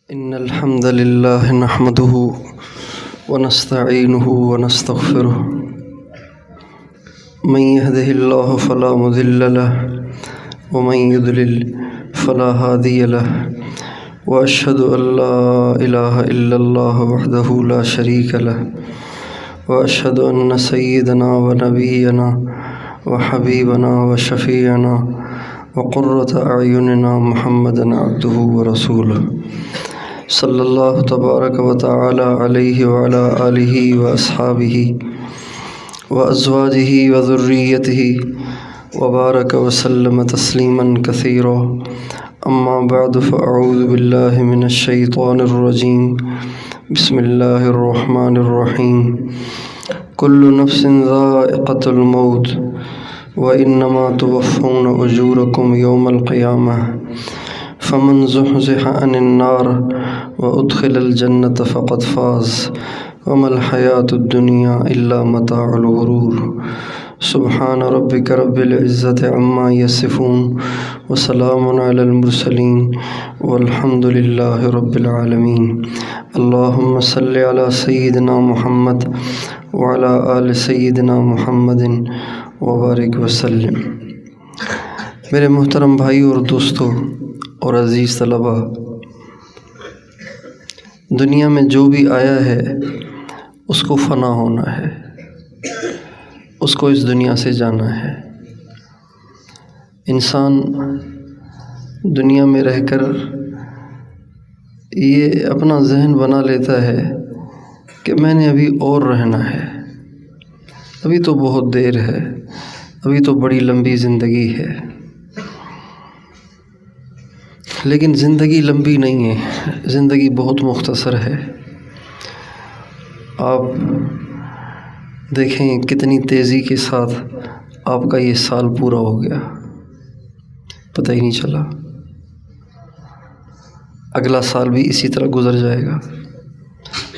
إن الحمد لله نحمده ونستعينه ونستغفره من يهده الله فلا مضل له ومن يضلل فلا هادي له وأشهد أن لا إله إلا الله وحده لا شريك له وأشهد أن سيدنا ونبينا وحبيبنا وشفيعنا وقرة أعيننا محمدا عبده ورسوله صلی اللہ تبارک و تعالی علیہ وعلی آلہ واصحابہ وازواجہ وذریتہ وبارک وسلم تسلیما کثیرا اما بعد فاعوذ باللہ من الشیطان الرجیم بسم اللہ الرحمن الرحیم کل نفس ذائقۃ الموت وانما توفون اجورکم یوم القیامہ فمن زحزح عن النار وادخل الجنة فقد فاز وما الحياة الدنيا إلا متاع الغرور سبحان ربك رب العزة عما يصفون وسلام على المرسلين والحمد لله رب العالمين اللهم صل على سيدنا محمد وعلى آل سيدنا محمد وبارك وسلم۔ میرے محترم بھائی اور دوستو اور عزیز طلبہ، دنیا میں جو بھی آیا ہے اس کو فنا ہونا ہے، اس کو اس دنیا سے جانا ہے۔ انسان دنیا میں رہ کر یہ اپنا ذہن بنا لیتا ہے کہ میں نے ابھی اور رہنا ہے، ابھی تو بہت دیر ہے، ابھی تو بڑی لمبی زندگی ہے۔ لیکن زندگی لمبی نہیں ہے، زندگی بہت مختصر ہے۔ آپ دیکھیں کتنی تیزی کے ساتھ آپ کا یہ سال پورا ہو گیا، پتہ ہی نہیں چلا۔ اگلا سال بھی اسی طرح گزر جائے گا،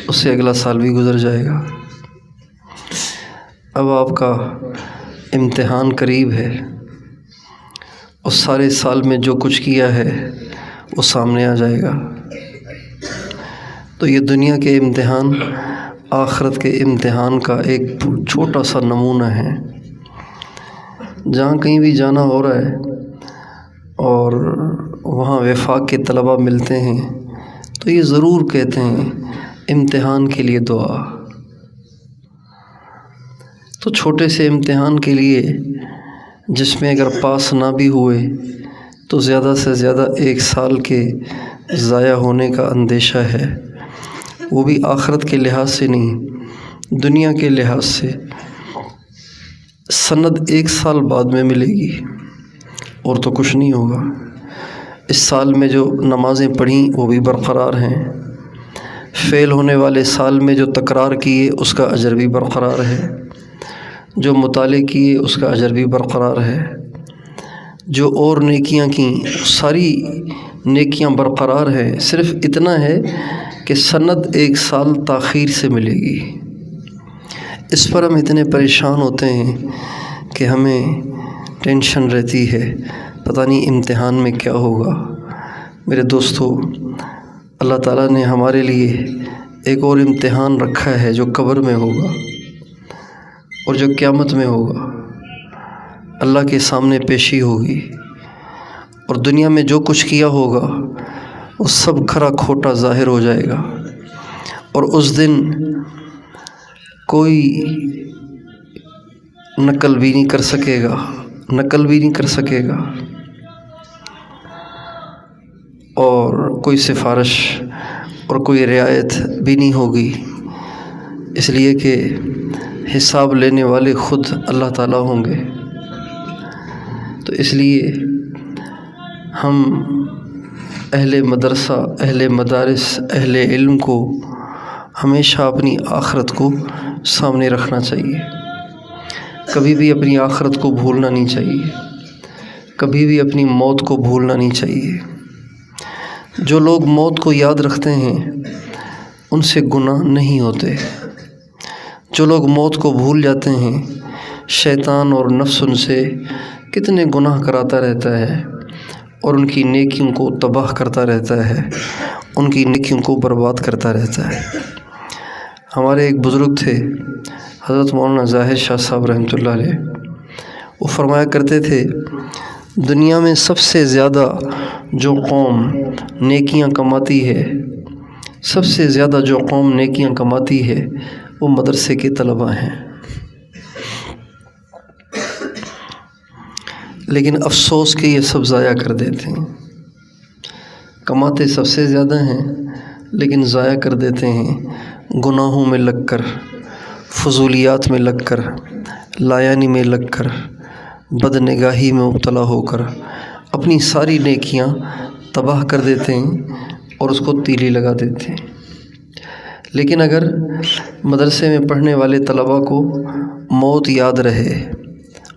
اس سے اگلا سال بھی گزر جائے گا۔ اب آپ کا امتحان قریب ہے، اس سارے سال میں جو کچھ کیا ہے وہ سامنے آ جائے گا۔ تو یہ دنیا کے امتحان آخرت کے امتحان کا ایک چھوٹا سا نمونہ ہے۔ جہاں کہیں بھی جانا ہو رہا ہے اور وہاں وفاق کے طلبہ ملتے ہیں تو یہ ضرور کہتے ہیں امتحان کے لیے دعا۔ تو چھوٹے سے امتحان کے لیے جس میں اگر پاس نہ بھی ہوئے تو زیادہ سے زیادہ 1 سال کے ضائع ہونے کا اندیشہ ہے، وہ بھی آخرت کے لحاظ سے نہیں، دنیا کے لحاظ سے۔ سند 1 سال بعد میں ملے گی اور تو کچھ نہیں ہوگا۔ اس سال میں جو نمازیں پڑھیں وہ بھی برقرار ہیں، فیل ہونے والے سال میں جو تکرار کیے اس کا اجر بھی برقرار ہے، جو مطالعے کیے اس کا اجر بھی برقرار ہے، جو اور نیکیاں کیں ساری نیکیاں برقرار ہیں۔ صرف اتنا ہے کہ سند 1 سال تاخیر سے ملے گی۔ اس پر ہم اتنے پریشان ہوتے ہیں کہ ہمیں ٹینشن رہتی ہے، پتہ نہیں امتحان میں کیا ہوگا۔ میرے دوستو، اللہ تعالیٰ نے ہمارے لیے ایک اور امتحان رکھا ہے جو قبر میں ہوگا اور جو قیامت میں ہوگا۔ اللہ کے سامنے پیشی ہوگی اور دنیا میں جو کچھ کیا ہوگا وہ سب کھرا کھوٹا ظاہر ہو جائے گا، اور اس دن کوئی نقل بھی نہیں کر سکے گا، اور کوئی سفارش اور کوئی رعایت بھی نہیں ہوگی، اس لیے کہ حساب لینے والے خود اللہ تعالیٰ ہوں گے۔ تو اس لیے ہم اہل مدرسہ، اہل مدارس، اہل علم کو ہمیشہ اپنی آخرت کو سامنے رکھنا چاہیے، کبھی بھی اپنی آخرت کو بھولنا نہیں چاہیے، کبھی بھی اپنی موت کو بھولنا نہیں چاہیے۔ جو لوگ موت کو یاد رکھتے ہیں ان سے گناہ نہیں ہوتے، جو لوگ موت کو بھول جاتے ہیں شیطان اور نفس ان سے کتنے گناہ کراتا رہتا ہے اور ان کی نیکیوں کو تباہ کرتا رہتا ہے ان کی نیکیوں کو برباد کرتا رہتا ہے۔ ہمارے ایک بزرگ تھے حضرت مولانا زاہد شاہ صاحب رحمۃ اللہ علیہ، وہ فرمایا کرتے تھے دنیا میں سب سے زیادہ جو قوم نیکیاں کماتی ہے، سب سے زیادہ جو قوم نیکیاں کماتی ہے وہ مدرسے کے طلباء ہیں، لیکن افسوس کہ یہ سب ضائع کر دیتے ہیں۔ کماتے سب سے زیادہ ہیں لیکن ضائع کر دیتے ہیں گناہوں میں لگ کر، فضولیات میں لگ کر، لایانی میں لگ کر، بد نگاہی میں مبتلا ہو کر اپنی ساری نیکیاں تباہ کر دیتے ہیں اور اس کو تیلی لگا دیتے ہیں۔ لیکن اگر مدرسے میں پڑھنے والے طلباء کو موت یاد رہے،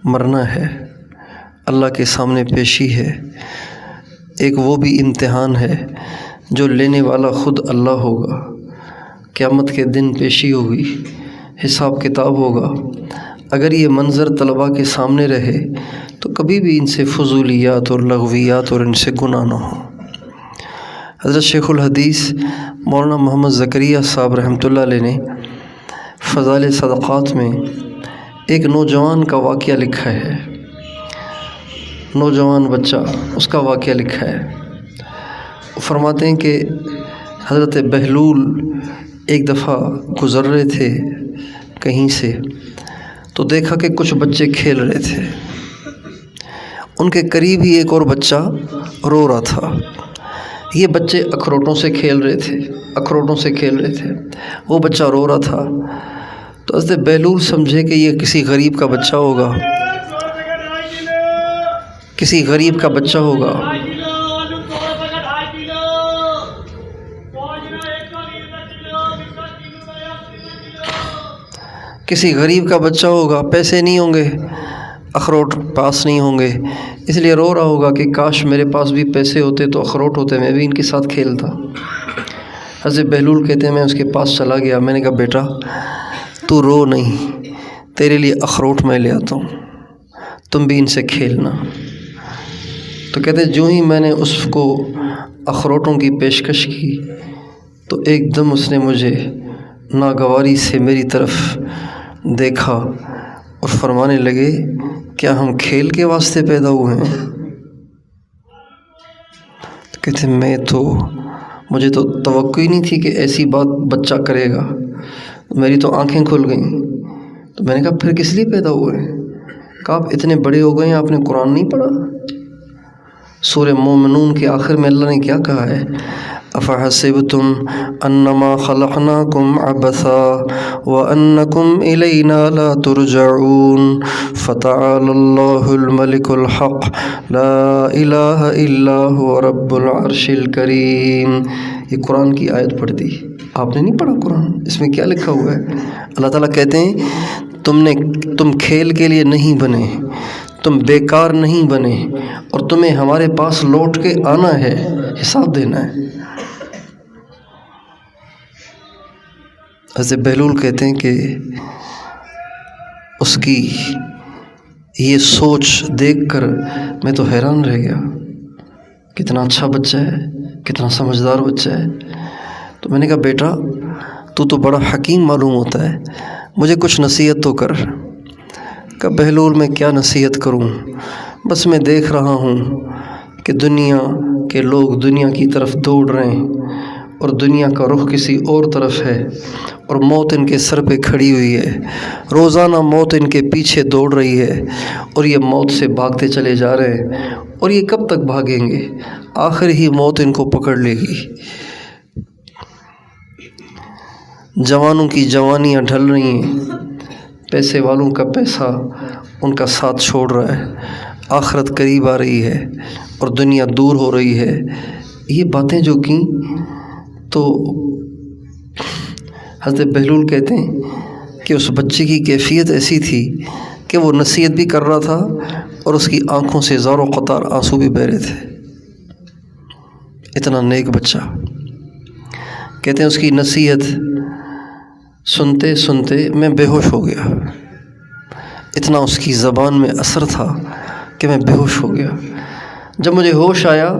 مرنا ہے، اللہ کے سامنے پیشی ہے، ایک وہ بھی امتحان ہے جو لینے والا خود اللہ ہوگا، قیامت کے دن پیشی ہوگی، حساب کتاب ہوگا، اگر یہ منظر طلباء کے سامنے رہے تو کبھی بھی ان سے فضولیات اور لغویات اور ان سے گناہ نہ ہو۔ حضرت شیخ الحدیث مولانا محمد زکریا صاحب رحمۃ اللہ علیہ نے فضائل صدقات میں ایک نوجوان کا واقعہ لکھا ہے، نوجوان بچہ، اس کا واقعہ لکھا ہے۔ وہ فرماتے ہیں کہ حضرت بہلول ایک دفعہ گزر رہے تھے کہیں سے تو دیکھا کہ کچھ بچے کھیل رہے تھے، ان کے قریب ہی ایک اور بچہ رو رہا تھا۔ یہ بچے اخروٹوں سے کھیل رہے تھے، وہ بچہ رو رہا تھا تو حضرت بہلول سمجھے کہ یہ کسی غریب کا بچہ ہوگا، کسی غریب کا بچہ ہوگا۔ کسی غریب کا بچہ ہوگا، پیسے نہیں ہوں گے، اخروٹ پاس نہیں ہوں گے، اس لیے رو رہا ہوگا کہ کاش میرے پاس بھی پیسے ہوتے تو اخروٹ ہوتے، میں بھی ان کے ساتھ کھیلتا۔ حضرت بہلول کہتے ہیں میں اس کے پاس چلا گیا، میں نے کہا بیٹا تو رو نہیں، تیرے لیے اخروٹ میں لے آتا ہوں، تم بھی ان سے کھیلنا۔ تو کہتے جو ہی میں نے اس کو اخروٹوں کی پیشکش کی تو ایک دم اس نے مجھے ناگواری سے میری طرف دیکھا اور فرمانے لگے کیا ہم کھیل کے واسطے پیدا ہوئے ہیں؟ تو کہتے مجھے تو توقع ہی نہیں تھی کہ ایسی بات بچہ کرے گا، میری تو آنکھیں کھل گئیں۔ تو میں نے کہا پھر کس لیے پیدا ہوئے ہیں؟ کہا آپ اتنے بڑے ہو گئے ہیں، آپ نے قرآن نہیں پڑھا؟ سورہ مومنون کے آخر میں اللہ نے کیا کہا ہے؟ افحسبتم انما خلقناکم عبثا وانکم الینا لا ترجعون فتعالی اللہ الملک الحق لا الہ الا هو رب العرش الکریم۔ یہ قرآن کی آیت پڑھ دی، آپ نے نہیں پڑھا قرآن؟ اس میں کیا لکھا ہوا ہے؟ اللہ تعالیٰ کہتے ہیں تم کھیل کے لیے نہیں بنے، تم بیکار نہیں بنے، اور تمہیں ہمارے پاس لوٹ کے آنا ہے، حساب دینا ہے۔ حضرت بہلول کہتے ہیں کہ اس کی یہ سوچ دیکھ کر میں تو حیران رہ گیا، کتنا اچھا بچہ ہے، کتنا سمجھدار بچہ ہے۔ تو میں نے کہا بیٹا تو بڑا حکیم معلوم ہوتا ہے، مجھے کچھ نصیحت تو کر۔ کہ بہلول میں کیا نصیحت کروں، بس میں دیکھ رہا ہوں کہ دنیا کے لوگ دنیا کی طرف دوڑ رہے ہیں اور دنیا کا رخ کسی اور طرف ہے، اور موت ان کے سر پہ کھڑی ہوئی ہے، روزانہ موت ان کے پیچھے دوڑ رہی ہے اور یہ موت سے بھاگتے چلے جا رہے ہیں، اور یہ کب تک بھاگیں گے؟ آخر ہی موت ان کو پکڑ لے گی۔ جوانوں کی جوانیاں ڈھل رہی ہیں، پیسے والوں کا پیسہ ان کا ساتھ چھوڑ رہا ہے، آخرت قریب آ رہی ہے اور دنیا دور ہو رہی ہے۔ یہ باتیں جو کیں تو حضرت بہلول کہتے ہیں کہ اس بچے کی کیفیت ایسی تھی کہ وہ نصیحت بھی کر رہا تھا اور اس کی آنکھوں سے زار و قطار آنسو بھی بہ رہے تھے، اتنا نیک بچہ۔ کہتے ہیں اس کی نصیحت سنتے سنتے میں بے ہوش ہو گیا، اتنا اس کی زبان میں اثر تھا کہ میں بے ہوش ہو گیا۔ جب مجھے ہوش آیا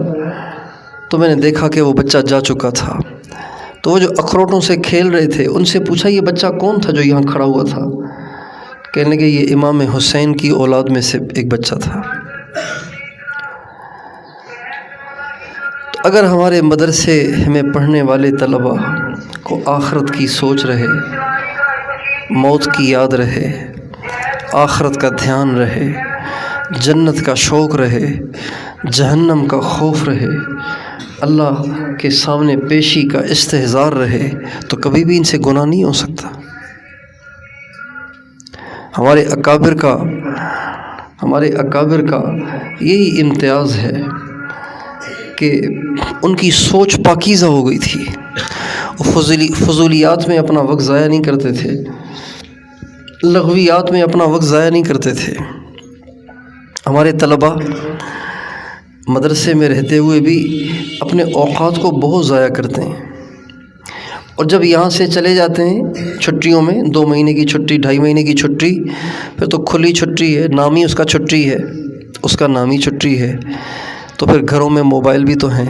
تو میں نے دیکھا کہ وہ بچہ جا چکا تھا۔ تو وہ جو اخروٹوں سے کھیل رہے تھے ان سے پوچھا یہ بچہ کون تھا جو یہاں کھڑا ہوا تھا؟ کہنے لگے یہ امام حسین کی اولاد میں سے ایک بچہ تھا۔ تو اگر ہمارے مدرسے میں پڑھنے والے طلباء کو آخرت کی سوچ رہے، موت کی یاد رہے، آخرت کا دھیان رہے، جنت کا شوق رہے، جہنم کا خوف رہے، اللہ کے سامنے پیشی کا استحضار رہے، تو کبھی بھی ان سے گناہ نہیں ہو سکتا۔ ہمارے اکابر کا یہی امتیاز ہے کہ ان کی سوچ پاکیزہ ہو گئی تھی، وہ فضولیات میں اپنا وقت ضائع نہیں کرتے تھے، لغویات میں اپنا وقت ضائع نہیں کرتے تھے۔ ہمارے طلباء مدرسے میں رہتے ہوئے بھی اپنے اوقات کو بہت ضائع کرتے ہیں، اور جب یہاں سے چلے جاتے ہیں چھٹیوں میں، 2 مہینے کی چھٹی، 2.5 مہینے کی چھٹی، پھر تو کھلی چھٹی ہے، نامی اس کا چھٹی ہے، اس کا نامی چھٹی ہے، تو پھر گھروں میں موبائل بھی تو ہیں،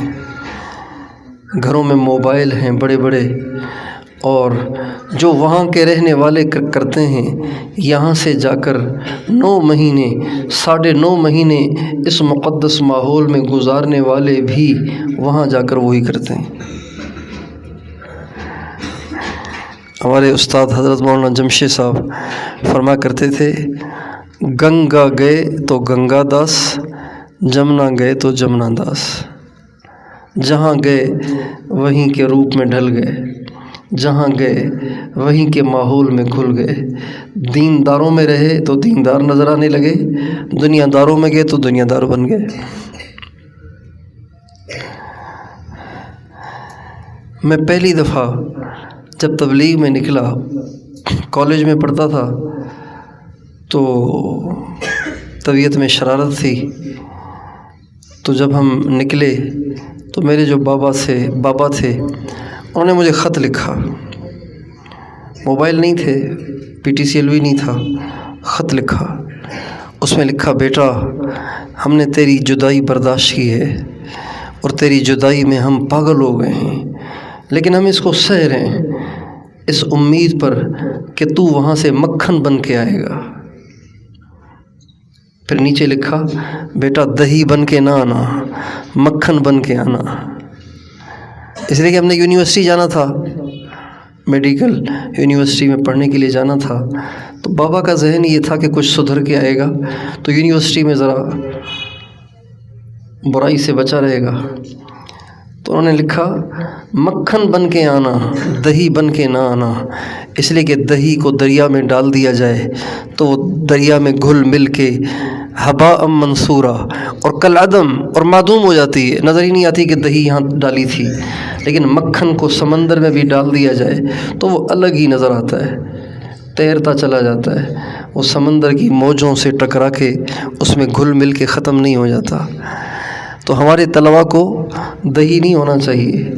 گھروں میں موبائل ہیں بڑے بڑے، اور جو وہاں کے رہنے والے کرتے ہیں، یہاں سے جا کر 9 مہینے 9.5 مہینے اس مقدس ماحول میں گزارنے والے بھی وہاں جا کر وہی کرتے ہیں۔ ہمارے استاد حضرت مولانا جمشید صاحب فرما کرتے تھے، گنگا گئے تو گنگا داس، جمنا گئے تو جمنا داس، جہاں گئے وہیں کے روپ میں ڈھل گئے، جہاں گئے وہیں کے ماحول میں گھل گئے، دینداروں میں رہے تو دیندار نظر آنے لگے، دنیا داروں میں گئے تو دنیا دار بن گئے۔ میں پہلی دفعہ جب تبلیغ میں نکلا، کالج میں پڑھتا تھا، تو طبیعت میں شرارت تھی، تو جب ہم نکلے تو میرے جو بابا تھے انہوں نے مجھے خط لکھا، موبائل نہیں تھے، PTCL بھی نہیں تھا، خط لکھا، اس میں لکھا، بیٹا ہم نے تیری جدائی برداشت کی ہے اور تیری جدائی میں ہم پاگل ہو گئے ہیں، لیکن ہم اس کو سہ رہے ہیں اس امید پر کہ تو وہاں سے مکھن بن کے آئے گا۔ پھر نیچے لکھا، بیٹا دہی بن کے نہ آنا، مکھن بن کے آنا۔ اس لیے کہ ہم نے یونیورسٹی جانا تھا، میڈیکل یونیورسٹی میں پڑھنے کے لیے جانا تھا، تو بابا کا ذہن یہ تھا کہ کچھ سدھر کے آئے گا تو یونیورسٹی میں ذرا برائی سے بچا رہے گا، تو انہوں نے لکھا، مکھن بن کے آنا، دہی بن کے نہ آنا، اس لیے کہ دہی کو دریا میں ڈال دیا جائے تو وہ دریا میں گھل مل کے ہباء منصورا اور کالعدم اور معدوم ہو جاتی ہے، نظر ہی نہیں آتی کہ دہی یہاں ڈالی تھی، لیکن مکھن کو سمندر میں بھی ڈال دیا جائے تو وہ الگ ہی نظر آتا ہے، تیرتا چلا جاتا ہے، وہ سمندر کی موجوں سے ٹکرا کے اس میں گھل مل کے ختم نہیں ہو جاتا۔ تو ہمارے طلباء کو دہی نہیں ہونا چاہیے،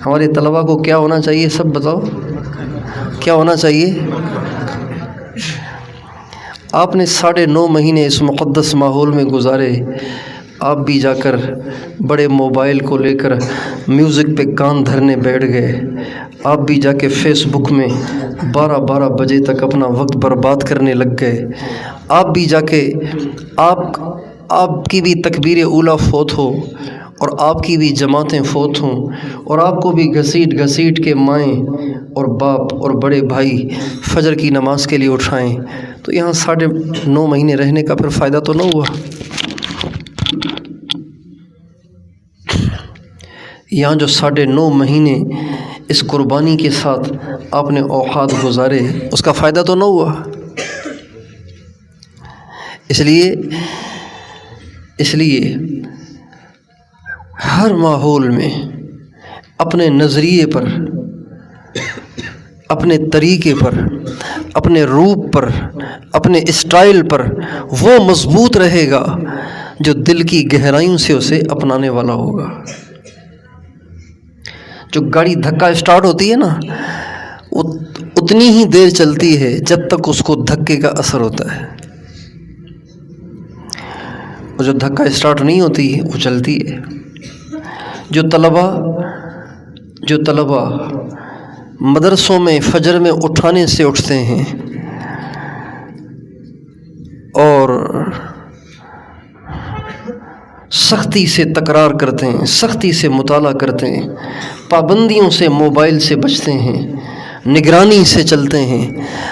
ہمارے طلباء کو کیا ہونا چاہیے؟ سب بتاؤ کیا ہونا چاہیے؟ آپ نے 9.5 مہینے اس مقدس ماحول میں گزارے، آپ بھی جا کر بڑے موبائل کو لے کر میوزک پہ کان دھرنے بیٹھ گئے، آپ بھی جا کے فیس بک میں 12 بجے تک اپنا وقت برباد کرنے لگ گئے، آپ بھی جا کے آپ کی بھی تکبیر اولیٰ فوت ہو اور آپ کی بھی جماعتیں فوت ہوں اور آپ کو بھی گھسیٹ کے مائیں اور باپ اور بڑے بھائی فجر کی نماز کے لیے اٹھائیں، تو یہاں 9.5 مہینے رہنے کا پھر فائدہ تو نہ ہوا۔ یہاں جو 9.5 مہینے اس قربانی کے ساتھ آپ نے اوقات گزارے، اس کا فائدہ تو نہ ہوا۔ اس لیے ہر ماحول میں اپنے نظریے پر، اپنے طریقے پر، اپنے روپ پر، اپنے اسٹائل پر وہ مضبوط رہے گا جو دل کی گہرائیوں سے اسے اپنانے والا ہوگا۔ جو گاڑی دھکا اسٹارٹ ہوتی ہے نا، وہ اتنی ہی دیر چلتی ہے جب تک اس کو دھکے کا اثر ہوتا ہے، اور جو دھکا اسٹارٹ نہیں ہوتی وہ چلتی ہے۔ جو طلبہ مدرسوں میں فجر میں اٹھانے سے اٹھتے ہیں اور سختی سے تکرار کرتے ہیں، سختی سے مطالعہ کرتے ہیں، پابندیوں سے موبائل سے بچتے ہیں، نگرانی سے چلتے ہیں،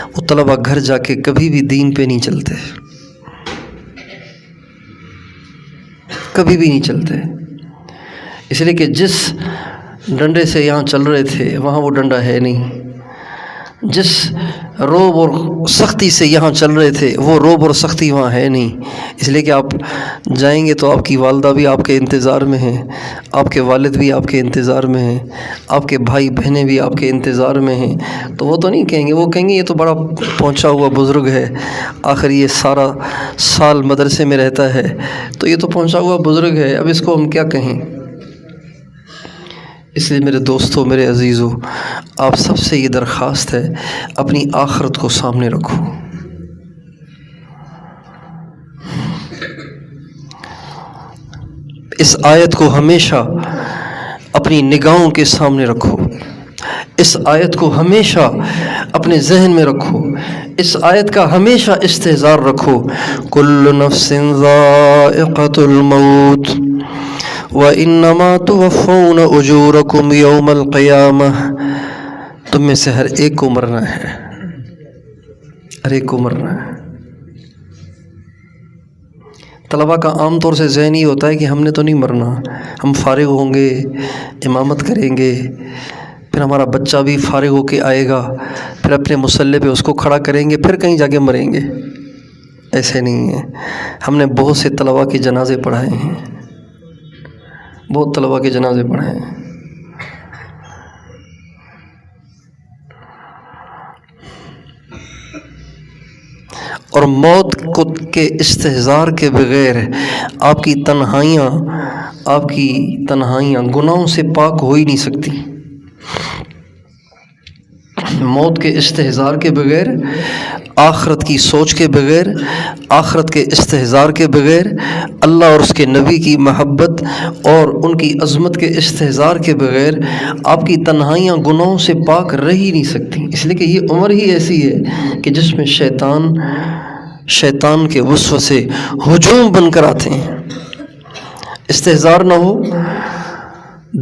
وہ طلبہ گھر جا کے کبھی بھی دین پہ نہیں چلتے، کبھی بھی نہیں چلتے، اس لیے کہ جس ڈنڈے سے یہاں چل رہے تھے وہاں وہ ڈنڈا ہے نہیں، جس روب اور سختی سے یہاں چل رہے تھے وہ روب اور سختی وہاں ہے نہیں، اس لیے کہ آپ جائیں گے تو آپ کی والدہ بھی آپ کے انتظار میں ہیں، آپ کے والد بھی آپ کے انتظار میں ہیں، آپ کے بھائی بہنیں بھی آپ کے انتظار میں ہیں، تو وہ تو نہیں کہیں گے، وہ کہیں گے یہ تو بڑا پہنچا ہوا بزرگ ہے، آخر یہ سارا سال مدرسے میں رہتا ہے تو یہ تو پہنچا ہوا بزرگ ہے، اب اس کو ہم کیا کہیں۔ اس لیے میرے دوستو، میرے عزیزو، آپ سب سے یہ درخواست ہے، اپنی آخرت کو سامنے رکھو، اس آیت کو ہمیشہ اپنی نگاہوں کے سامنے رکھو، اس آیت کو ہمیشہ اپنے ذہن میں رکھو، اس آیت کا ہمیشہ استحضار رکھو، کل نفس ذائقۃ الموت وَإِنَّمَا تُوَفَّوْنَ أُجُورَكُمْ يَوْمَ الْقِيَامَةِ، تم میں سے ہر ایک کو مرنا ہے، ہر ایک کو مرنا ہے۔ طلبہ کا عام طور سے ذہن یہ ہوتا ہے کہ ہم نے تو نہیں مرنا، ہم فارغ ہوں گے، امامت کریں گے، پھر ہمارا بچہ بھی فارغ ہو کے آئے گا، پھر اپنے مصلی پہ اس کو کھڑا کریں گے، پھر کہیں جا کے مریں گے۔ ایسے نہیں ہے، ہم نے بہت سے طلبہ کے جنازے پڑھائے ہیں، بہت طلبہ کے جنازے پڑھے ہیں۔ اور موت کے استحضار کے بغیر آپ کی تنہائیاں گناہوں سے پاک ہو ہی نہیں سکتی۔ موت کے استحضار کے بغیر، آخرت کی سوچ کے بغیر، آخرت کے استحضار کے بغیر، اللہ اور اس کے نبی کی محبت اور ان کی عظمت کے استحضار کے بغیر آپ کی تنہائیاں گناہوں سے پاک رہ ہی نہیں سکتی، اس لیے کہ یہ عمر ہی ایسی ہے کہ جس میں شیطان کے وسوسے ہجوم بن کر آتے ہیں۔ استحضار نہ ہو،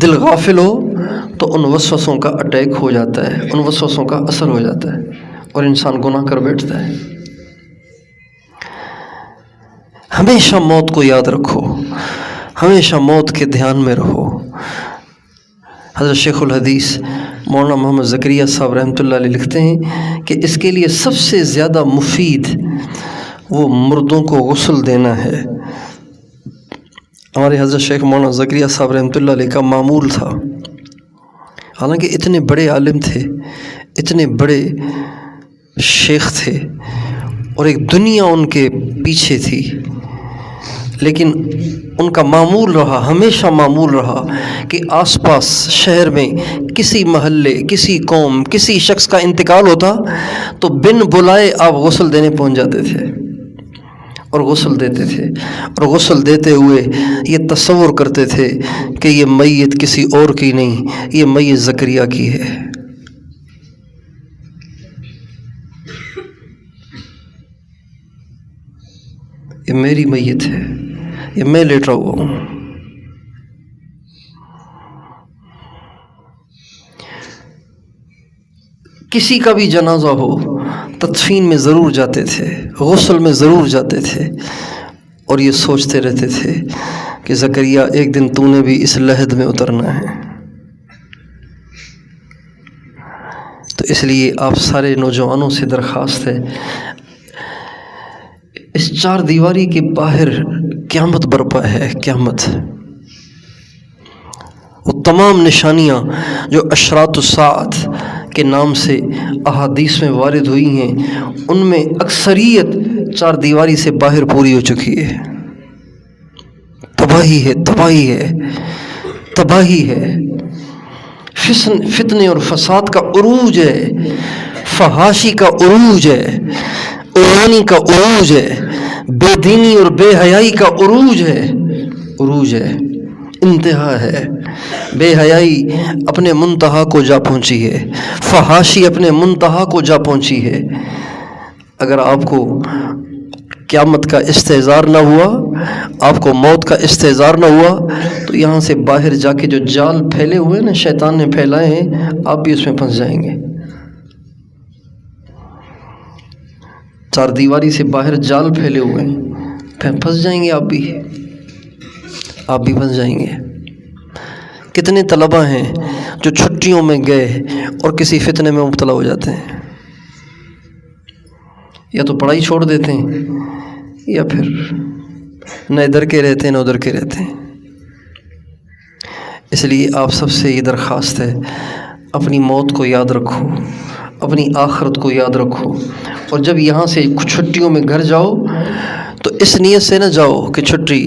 دل غافل ہو تو ان وسوسوں کا اٹیک ہو جاتا ہے، ان وسوسوں کا اثر ہو جاتا ہے اور انسان گناہ کر بیٹھتا ہے۔ ہمیشہ موت کو یاد رکھو، ہمیشہ موت کے دھیان میں رہو۔ حضرت شیخ الحدیث مولانا محمد زکریا صاحب رحمۃ اللہ علیہ لکھتے ہیں کہ اس کے لیے سب سے زیادہ مفید وہ مردوں کو غسل دینا ہے۔ ہمارے حضرت شیخ مولانا زکریا صاحب رحمۃ اللہ علیہ کا معمول تھا، حالانکہ اتنے بڑے عالم تھے، اتنے بڑے شیخ تھے اور ایک دنیا ان کے پیچھے تھی، لیکن ان کا معمول رہا، ہمیشہ معمول رہا کہ آس پاس شہر میں کسی محلے، کسی قوم، کسی شخص کا انتقال ہوتا تو بن بلائے آپ غسل دینے پہنچ جاتے تھے اور غسل دیتے تھے، اور غسل دیتے ہوئے یہ تصور کرتے تھے کہ یہ میت کسی اور کی نہیں، یہ میت زکریا کی ہے۔ یہ میری میت ہے، یہ میں لیٹا ہوا ہوں۔ کسی کا بھی جنازہ ہو تدفین میں ضرور جاتے تھے، غسل میں ضرور جاتے تھے، اور یہ سوچتے رہتے تھے کہ زکریا ایک دن تو نے بھی اس لحد میں اترنا ہے۔ تو اس لیے آپ سارے نوجوانوں سے درخواست ہے، اس چار دیواری کے باہر قیامت برپا ہے، قیامت، وہ تمام نشانیاں جو اشراط الساعت کے نام سے احادیث میں وارد ہوئی ہیں، ان میں اکثریت چار دیواری سے باہر پوری ہو چکی ہے۔ تباہی ہے، تباہی ہے، تباہی ہے، فتنے اور فساد کا عروج ہے، فحاشی کا عروج ہے، عریانی کا عروج ہے، بے دینی اور بے حیائی کا عروج ہے، انتہا ہے۔ بے حیائی اپنے منتہا کو جا پہنچی ہے، فحاشی اپنے منتہا کو جا پہنچی ہے۔ اگر آپ کو قیامت کا استحضار نہ ہوا، آپ کو موت کا استحضار نہ ہوا، تو یہاں سے باہر جا کے جو جال پھیلے ہوئے نا شیطان نے پھیلائے ہیں، آپ بھی اس میں پھنس جائیں گے۔ چار دیواری سے باہر جال پھیلے ہوئے ہیں، پھنس جائیں گے، آپ بھی پھنس جائیں گے۔ کتنے طلبہ ہیں جو چھٹیوں میں گئے اور کسی فتنے میں مبتلا ہو جاتے ہیں، یا تو پڑھائی چھوڑ دیتے ہیں، یا پھر نہ ادھر کے رہتے ہیں نہ ادھر کے رہتے ہیں۔ اس لیے آپ سب سے یہ درخواست ہے، اپنی موت کو یاد رکھو، اپنی آخرت کو یاد رکھو، اور جب یہاں سے چھٹیوں میں گھر جاؤ تو اس نیت سے نہ جاؤ کہ چھٹی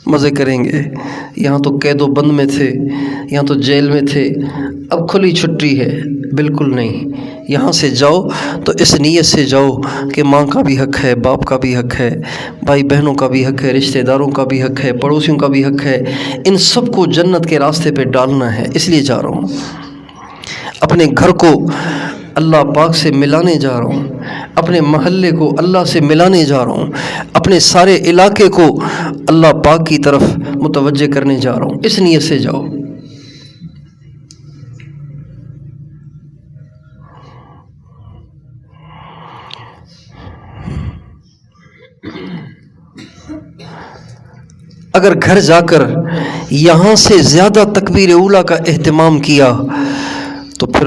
مزے کریں گے، یہاں تو قید و بند میں تھے، یہاں تو جیل میں تھے، اب کھلی چھٹی ہے۔ بالکل نہیں، یہاں سے جاؤ تو اس نیت سے جاؤ کہ ماں کا بھی حق ہے، باپ کا بھی حق ہے، بھائی بہنوں کا بھی حق ہے، رشتہ داروں کا بھی حق ہے، پڑوسیوں کا بھی حق ہے، ان سب کو جنت کے راستے پہ ڈالنا ہے۔ اس لیے جا رہا ہوں، اپنے گھر کو اللہ پاک سے ملانے جا رہا ہوں، اپنے محلے کو اللہ سے ملانے جا رہا ہوں، اپنے سارے علاقے کو اللہ پاک کی طرف متوجہ کرنے جا رہا ہوں۔ اس نیت سے جاؤ۔ اگر گھر جا کر یہاں سے زیادہ تکبیر اولیٰ کا اہتمام کیا تو پھر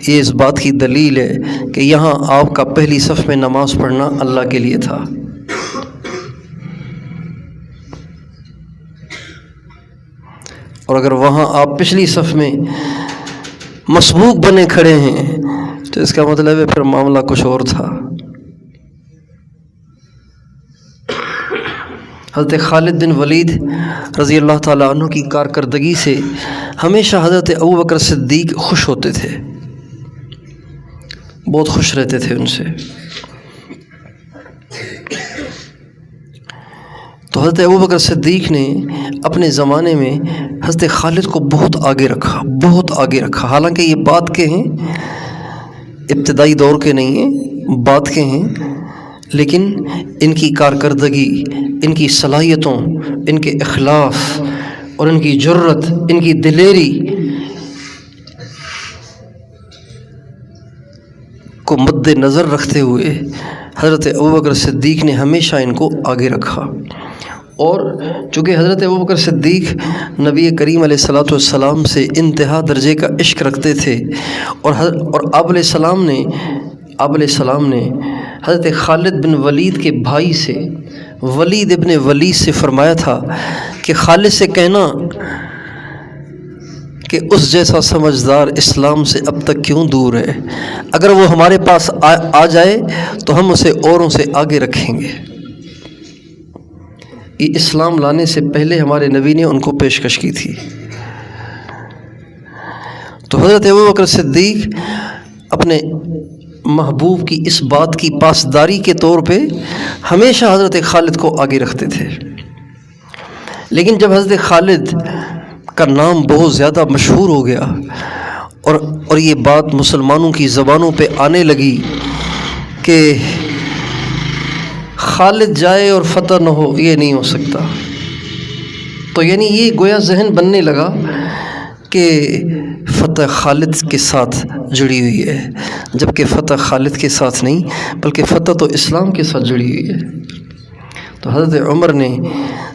یہ اس بات کی دلیل ہے کہ یہاں آپ کا پہلی صف میں نماز پڑھنا اللہ کے لیے تھا۔ اور اگر وہاں آپ پچھلی صف میں مسبوق بنے کھڑے ہیں تو اس کا مطلب ہے پھر معاملہ کچھ اور تھا۔ حضرت خالد بن ولید رضی اللہ تعالیٰ عنہ کی کارکردگی سے ہمیشہ حضرت ابوبکر صدیق خوش ہوتے تھے، بہت خوش رہتے تھے ان سے۔ تو حضرت ابوبکر صدیق نے اپنے زمانے میں حضرت خالد کو بہت آگے رکھا، حالانکہ یہ بات کے ہیں، ابتدائی دور کے نہیں ہیں، بات کے ہیں، لیکن ان کی کارکردگی، ان کی صلاحیتوں، ان کے اخلاص اور ان کی جرت، ان کی دلیری کو مد نظر رکھتے ہوئے حضرت ابوبکر صدیق نے ہمیشہ ان کو آگے رکھا۔ اور چونکہ حضرت ابوبکر صدیق نبی کریم علیہ الصلوۃ والسلام سے انتہا درجے کا عشق رکھتے تھے، اور آپ علیہ السلام نے حضرت خالد بن ولید کے بھائی سے، ولید ابن ولید سے فرمایا تھا کہ خالد سے کہنا کہ اس جیسا سمجھدار اسلام سے اب تک کیوں دور ہے، اگر وہ ہمارے پاس آ جائے تو ہم اسے اوروں سے آگے رکھیں گے۔ یہ اسلام لانے سے پہلے ہمارے نبی نے ان کو پیشکش کی تھی۔ تو حضرت ابوبکر صدیق اپنے محبوب کی اس بات کی پاسداری کے طور پہ ہمیشہ حضرت خالد کو آگے رکھتے تھے۔ لیکن جب حضرت خالد کا نام بہت زیادہ مشہور ہو گیا اور یہ بات مسلمانوں کی زبانوں پہ آنے لگی کہ خالد جائے اور فتح نہ ہو، یہ نہیں ہو سکتا، تو یعنی یہ گویا ذہن بننے لگا کہ فتح خالد کے ساتھ جڑی ہوئی ہے، جبکہ فتح خالد کے ساتھ نہیں بلکہ فتح تو اسلام کے ساتھ جڑی ہوئی ہے۔ تو حضرت عمر نے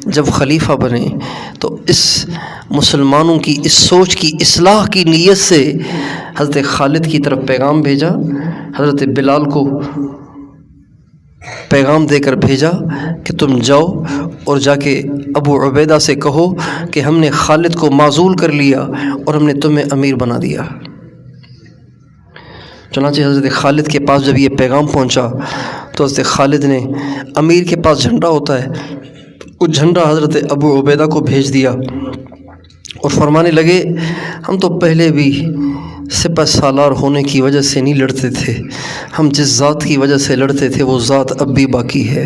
جب خلیفہ بنے تو اس مسلمانوں کی اس سوچ کی اصلاح کی نیت سے حضرت خالد کی طرف پیغام بھیجا، حضرت بلال کو پیغام دے کر بھیجا کہ تم جاؤ اور جا کے ابو عبیدہ سے کہو کہ ہم نے خالد کو معزول کر لیا اور ہم نے تمہیں امیر بنا دیا۔ چنانچہ حضرت خالد کے پاس جب یہ پیغام پہنچا تو حضرت خالد نے، امیر کے پاس جھنڈا ہوتا ہے، وہ جھنڈا حضرت ابو عبیدہ کو بھیج دیا اور فرمانے لگے ہم تو پہلے بھی سپہ سالار ہونے کی وجہ سے نہیں لڑتے تھے، ہم جس ذات کی وجہ سے لڑتے تھے وہ ذات اب بھی باقی ہے۔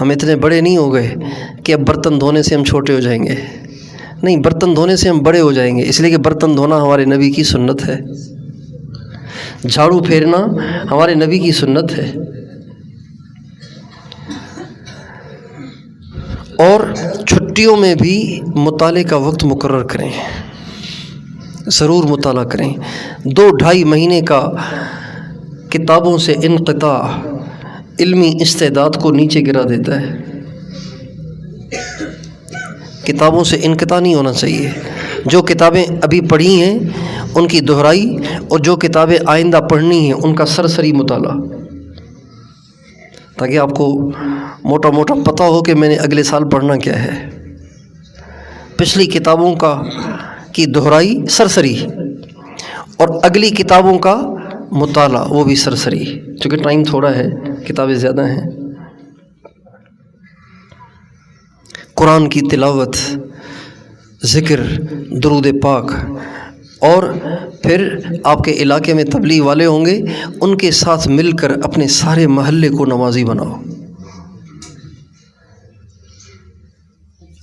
ہم اتنے بڑے نہیں ہو گئے کہ اب برتن دھونے سے ہم چھوٹے ہو جائیں گے، نہیں، برتن دھونے سے ہم بڑے ہو جائیں گے، اس لیے کہ برتن دھونا ہمارے نبی کی سنت ہے، جھاڑو پھیرنا ہمارے نبی کی سنت ہے۔ اور چھٹیوں میں بھی مطالعے کا وقت مقرر کریں، ضرور مطالعہ کریں۔ 2-2.5 مہینے کا کتابوں سے انقطاع علمی استعداد کو نیچے گرا دیتا ہے۔ کتابوں سے انقطاع نہیں ہونا چاہیے۔ جو کتابیں ابھی پڑھی ہیں ان کی دہرائی، اور جو کتابیں آئندہ پڑھنی ہیں ان کا سرسری مطالعہ، تاکہ آپ کو موٹا موٹا پتہ ہو کہ میں نے اگلے سال پڑھنا کیا ہے۔ پچھلی کتابوں کی دہرائی سرسری، اور اگلی کتابوں کا مطالعہ وہ بھی سرسری، چونکہ ٹائم تھوڑا ہے، کتابیں زیادہ ہیں۔ قرآن کی تلاوت، ذکر، درود پاک، اور پھر آپ کے علاقے میں تبلیغ والے ہوں گے، ان کے ساتھ مل کر اپنے سارے محلے کو نمازی بناؤ۔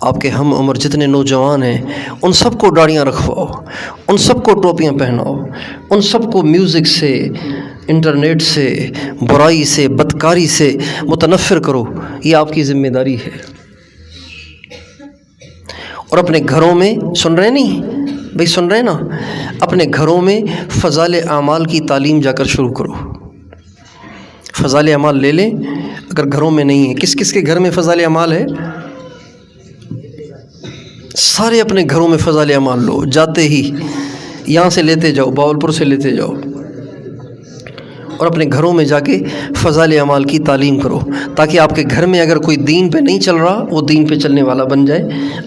آپ کے ہم عمر جتنے نوجوان ہیں ان سب کو داڑھیاں رکھواؤ، ان سب کو ٹوپیاں پہناؤ، ان سب کو میوزک سے، انٹرنیٹ سے، برائی سے، بدکاری سے متنفر کرو۔ یہ آپ کی ذمہ داری ہے۔ اور اپنے گھروں میں، سن رہے نہیں بھائی، سن رہے نا، اپنے گھروں میں فضائل اعمال کی تعلیم جا کر شروع کرو۔ فضائل اعمال لے لیں، اگر گھروں میں نہیں ہے، کس کس کے گھر میں فضائل اعمال ہے؟ سارے اپنے گھروں میں فضائل اعمال لو، جاتے ہی یہاں سے لیتے جاؤ، باولپور سے لیتے جاؤ، اور اپنے گھروں میں جا کے فضائل اعمال کی تعلیم کرو، تاکہ آپ کے گھر میں اگر کوئی دین پہ نہیں چل رہا وہ دین پہ چلنے والا بن جائے۔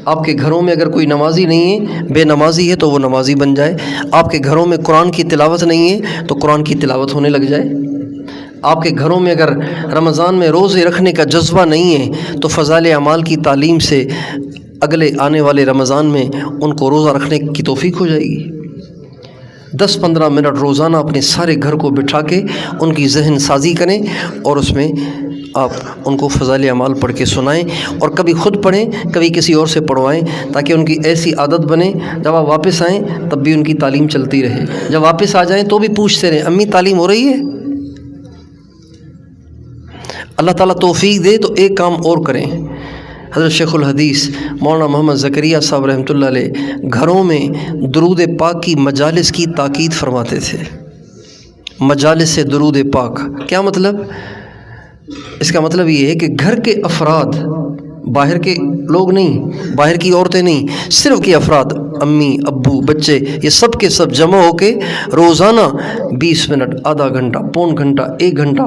آپ کے گھروں میں اگر کوئی نمازی نہیں ہے، بے نمازی ہے، تو وہ نمازی بن جائے۔ آپ کے گھروں میں قرآن کی تلاوت نہیں ہے تو قرآن کی تلاوت ہونے لگ جائے۔ آپ کے گھروں میں اگر رمضان میں روزے رکھنے کا جذبہ نہیں ہے تو فضائل اعمال کی تعلیم سے اگلے آنے والے رمضان میں ان کو روزہ رکھنے کی توفیق ہو جائے گی۔ 10-15 منٹ روزانہ اپنے سارے گھر کو بٹھا کے ان کی ذہن سازی کریں، اور اس میں آپ ان کو فضائل اعمال پڑھ کے سنائیں، اور کبھی خود پڑھیں، کبھی کسی اور سے پڑھوائیں، تاکہ ان کی ایسی عادت بنے جب آپ واپس آئیں تب بھی ان کی تعلیم چلتی رہے، جب واپس آ جائیں تو بھی پوچھتے رہیں امی تعلیم ہو رہی ہے؟ اللہ تعالیٰ توفیق دے تو ایک کام اور کریں۔ حضرت شیخ الحدیث مولانا محمد زکریا صاحب رحمۃ اللہ علیہ گھروں میں درود پاک کی مجالس کی تاکید فرماتے تھے۔ مجالس سے درود پاک کیا مطلب؟ اس کا مطلب یہ ہے کہ گھر کے افراد، باہر کے لوگ نہیں، باہر کی عورتیں نہیں، صرف کے افراد، امی، ابو، بچے، یہ سب کے سب جمع ہو کے روزانہ 20 منٹ، آدھا گھنٹہ، پون گھنٹہ، 1 گھنٹہ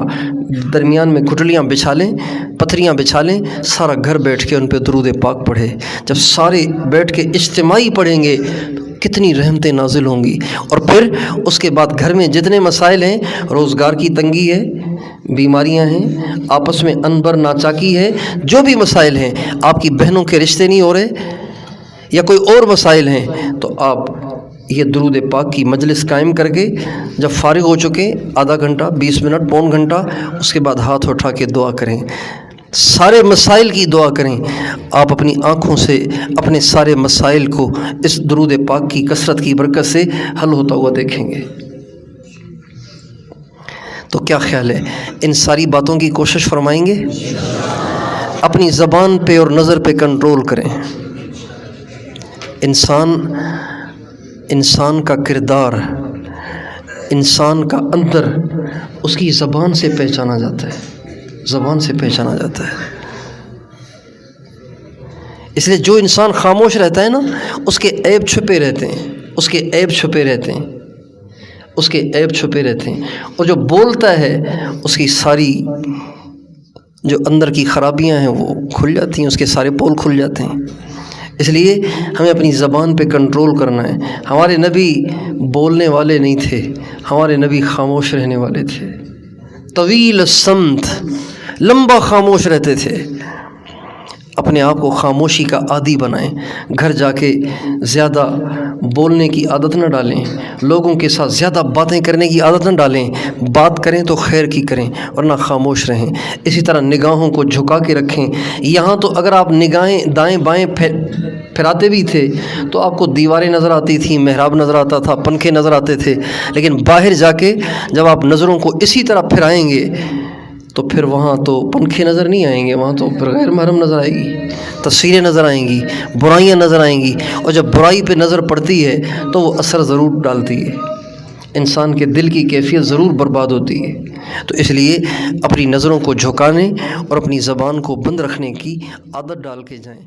درمیان میں کھٹلیاں بچھا لیں، پتھریاں بچھا لیں، سارا گھر بیٹھ کے ان پہ درود پاک پڑھے۔ جب سارے بیٹھ کے اجتماعی پڑھیں گے کتنی رحمتیں نازل ہوں گی۔ اور پھر اس کے بعد گھر میں جتنے مسائل ہیں، روزگار کی تنگی ہے، بیماریاں ہیں، آپس میں انبر ناچاکی ہے، جو بھی مسائل ہیں، آپ کی بہنوں کے رشتے نہیں ہو رہے یا کوئی اور مسائل ہیں، تو آپ یہ درود پاک کی مجلس قائم کر کے جب فارغ ہو چکے، آدھا گھنٹہ، 20 منٹ، پون گھنٹہ، اس کے بعد ہاتھ اٹھا کے دعا کریں، سارے مسائل کی دعا کریں۔ آپ اپنی آنکھوں سے اپنے سارے مسائل کو اس درود پاک کی کثرت کی برکت سے حل ہوتا ہوا دیکھیں گے۔ تو کیا خیال ہے، ان ساری باتوں کی کوشش فرمائیں گے؟ اپنی زبان پہ اور نظر پہ کنٹرول کریں۔ انسان کا کردار، انسان کا اندر اس کی زبان سے پہچانا جاتا ہے، زبان سے پہچانا جاتا ہے۔ اس لیے جو انسان خاموش رہتا ہے نا، اس کے عیب چھپے رہتے ہیں، اس کے عیب چھپے رہتے ہیں، اس کے عیب چھپے رہتے ہیں، اور جو بولتا ہے اس کی ساری جو اندر کی خرابیاں ہیں وہ کھل جاتی ہیں، اس کے سارے پول کھل جاتے ہیں۔ اس لیے ہمیں اپنی زبان پہ کنٹرول کرنا ہے۔ ہمارے نبی بولنے والے نہیں تھے، ہمارے نبی خاموش رہنے والے تھے۔ طویل الصمت، لمبا خاموش رہتے تھے۔ اپنے آپ کو خاموشی کا عادی بنائیں، گھر جا کے زیادہ بولنے کی عادت نہ ڈالیں، لوگوں کے ساتھ زیادہ باتیں کرنے کی عادت نہ ڈالیں، بات کریں تو خیر کی کریں ورنہ خاموش رہیں۔ اسی طرح نگاہوں کو جھکا کے رکھیں، یہاں تو اگر آپ نگاہیں دائیں بائیں پھراتے بھی تھے تو آپ کو دیواریں نظر آتی تھیں، محراب نظر آتا تھا، پنکھے نظر آتے تھے، لیکن باہر جا کے جب آپ نظروں کو اسی طرح پھرائیں گے تو پھر وہاں تو پنکھے نظر نہیں آئیں گے، وہاں تو پھر غیر محرم نظر آئے گی، تصویریں نظر آئیں گی، برائیاں نظر آئیں گی، اور جب برائی پہ نظر پڑتی ہے تو وہ اثر ضرور ڈالتی ہے، انسان کے دل کی کیفیت ضرور برباد ہوتی ہے۔ تو اس لیے اپنی نظروں کو جھکانے اور اپنی زبان کو بند رکھنے کی عادت ڈال کے جائیں۔